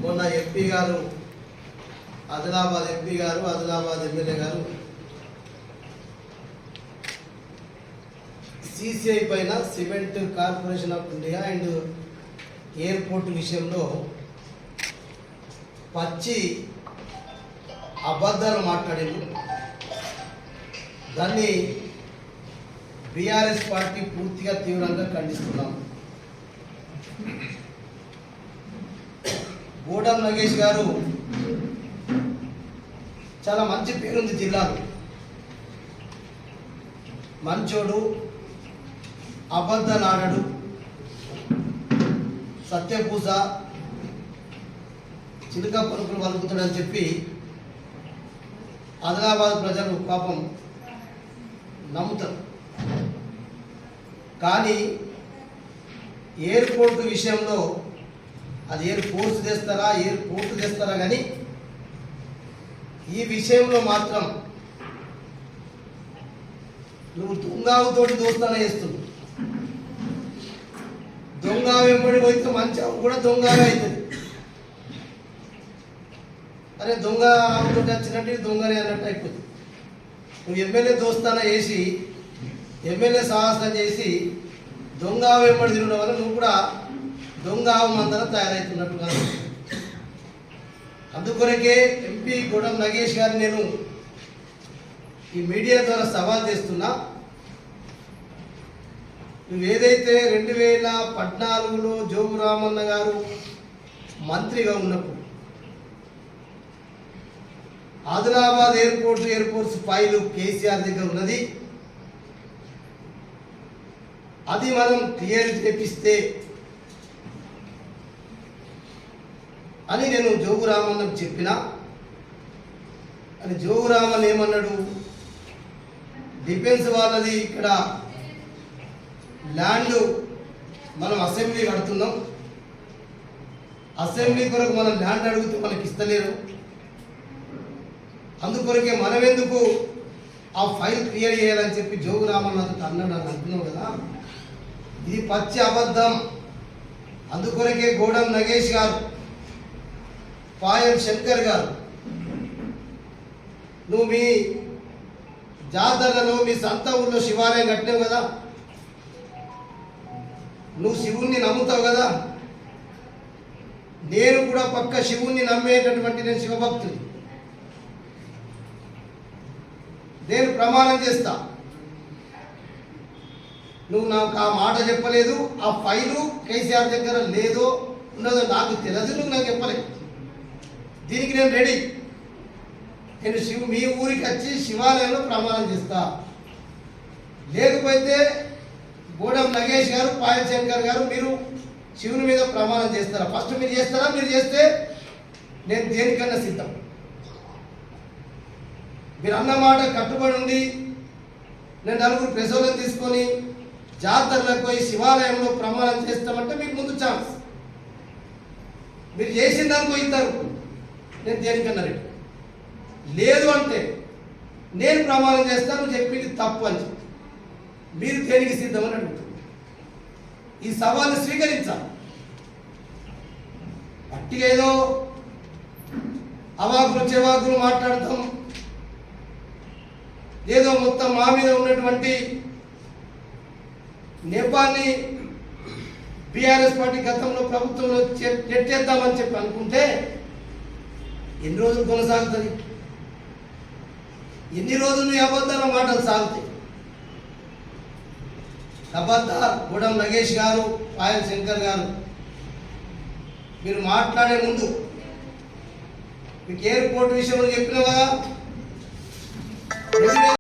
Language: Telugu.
మొన్న ఎంపీ గారు ఆదిలాబాద్ ఎంపీ గారు ఆదిలాబాద్ ఎమ్మెల్యే గారు సిసిఐ పైన cement corporation of India and airport విషయంలో పచ్చి అబద్ధాలు మాట్లాడింది. దాన్ని బీఆర్ఎస్ పార్టీ పూర్తిగా తీవ్రంగా ఖండిస్తున్నాం. గూడెం నగేష్ గారు చాలా మంచి పేరుంది జిల్లాలో, మంచోడు, అబద్ధలాడడు, సత్యపూస, చిలుక పలుకులు పలుకుతాడని చెప్పి ఆదిలాబాద్ ప్రజలు పాపం నమ్ముతారు. కానీ ఎయిర్పోర్ట్ విషయంలో అది ఎయిర్ ఫోర్స్ తెస్తారా ఎయిర్పోర్ట్ తెస్తారా కానీ ఈ విషయంలో మాత్రం నువ్వు దొంగతోటి దోస్తానే చేస్తుంది. దొంగ వెంబడి పోతే మంచి కూడా దొంగగా అవుతుంది. అరే దొంగ ఆవుతోటి వచ్చినట్టు దొంగనే అన్నట్టు అయిపోతుంది. నువ్వు ఎమ్మెల్యే దోస్తాన చేసి ఎమ్మెల్యే సాహసం చేసి దొంగ వెంబడి తినడం వల్ల నువ్వు కూడా దొంగ ఆవు మందన తయారవుతున్నట్టు కాదు. అందుకొరకే ఎంపీ గూడెం నగేష్ గారిని నేను ఈ మీడియా ద్వారా సవాల్ చేస్తున్నా. నువ్వేదైతే 2014లో జోగు రామన్న గారు మంత్రిగా ఉన్నప్పుడు ఆదిలాబాద్ ఎయిర్పోర్ట్స్ ఫైలు కేసీఆర్ దగ్గర ఉన్నది, అది మనం క్లియర్ చేపిస్తే అని నేను జోగు రామన్నకు చెప్పిన. అని జోగు రామన్ ఏమన్నాడు, డిఫెన్స్ వాళ్ళది ఇక్కడ ల్యాండ్ మనం అసెంబ్లీ కడుతున్నాం, అసెంబ్లీ కొరకు మనం ల్యాండ్ అడిగితే మనకి ఇస్తలేరు, అందుకొరకే మనం ఎందుకు ఆ ఫైల్ క్లియర్ చేయాలని చెప్పి జోగు రామన్ అన్నాడు అని అంటున్నావు కదా. ఇది పచ్చి అబద్ధం. అందుకొరకే గూడెం నగేష్ గారు, పాయం శంకర్ గారు, నువ్వు మీ జాతరలో మీ సొంత ఊళ్ళో శివాలయం కట్టినావు కదా, నువ్వు శివుణ్ణి నమ్ముతావు కదా, నేను కూడా పక్క శివుణ్ణి నమ్మేటటువంటి నేను శివభక్తుని, నేను ప్రమాణం చేస్తా. నువ్వు నాకు ఆ మాట చెప్పలేదు, ఆ ఫైలు కేసీఆర్ దగ్గర లేదో ఉన్నదో నాకు తెలియదు, నువ్వు నాకు చెప్పలేదు. దీనికి నేను రెడీ. నేను మీ ఊరికి వచ్చి శివాలయంలో ప్రమాణం చేస్తా. లేకపోతే గూడెం నగేష్ గారు, పాయం శంకర్ గారు మీరు శివుని మీద ప్రమాణం చేస్తారా? ఫస్ట్ మీరు చేస్తారా? మీరు చేస్తే నేను దేనికన్నా సిద్ధం. మీరు అన్నమాట కట్టుబడి ఉండి నేను నలుగురు ప్రజలను తీసుకొని జాతరలకు పోయి శివాలయంలో ప్రమాణం చేస్తామంటే మీకు ముందు ఛాన్స్. మీరు చేసిందనుకో ఇద్దరు, నేను దేనికన్నా రెడీ. లేదు అంటే నేను ప్రమాణం చేస్తాను, చెప్పింది తప్పు అని చెప్పి మీరు దేనికి సిద్ధమని అడుగుతారు. ఈ సవాల్ని స్వీకరించాలి. అట్టిగా ఏదో అవాకులు చెవాకులు మాట్లాడతాం, ఏదో మొత్తం మా మీద ఉన్నటువంటి నేపాన్ని బీఆర్ఎస్ పార్టీ గతంలో ప్రభుత్వంలో నెట్టేద్దామని చెప్పి అనుకుంటే ఎన్ని రోజులు కొనసాగుతుంది? ఎన్ని రోజులు ఈ అబద్ధాల మాటలు సాగుతాయి? ఖబర్దార్ గూడెం నగేష్ గారు, పాయం శంకర్ గారు, మీరు మాట్లాడే ముందు మీకు ఎయిర్పోర్ట్ విషయంలో చెప్పిన కదా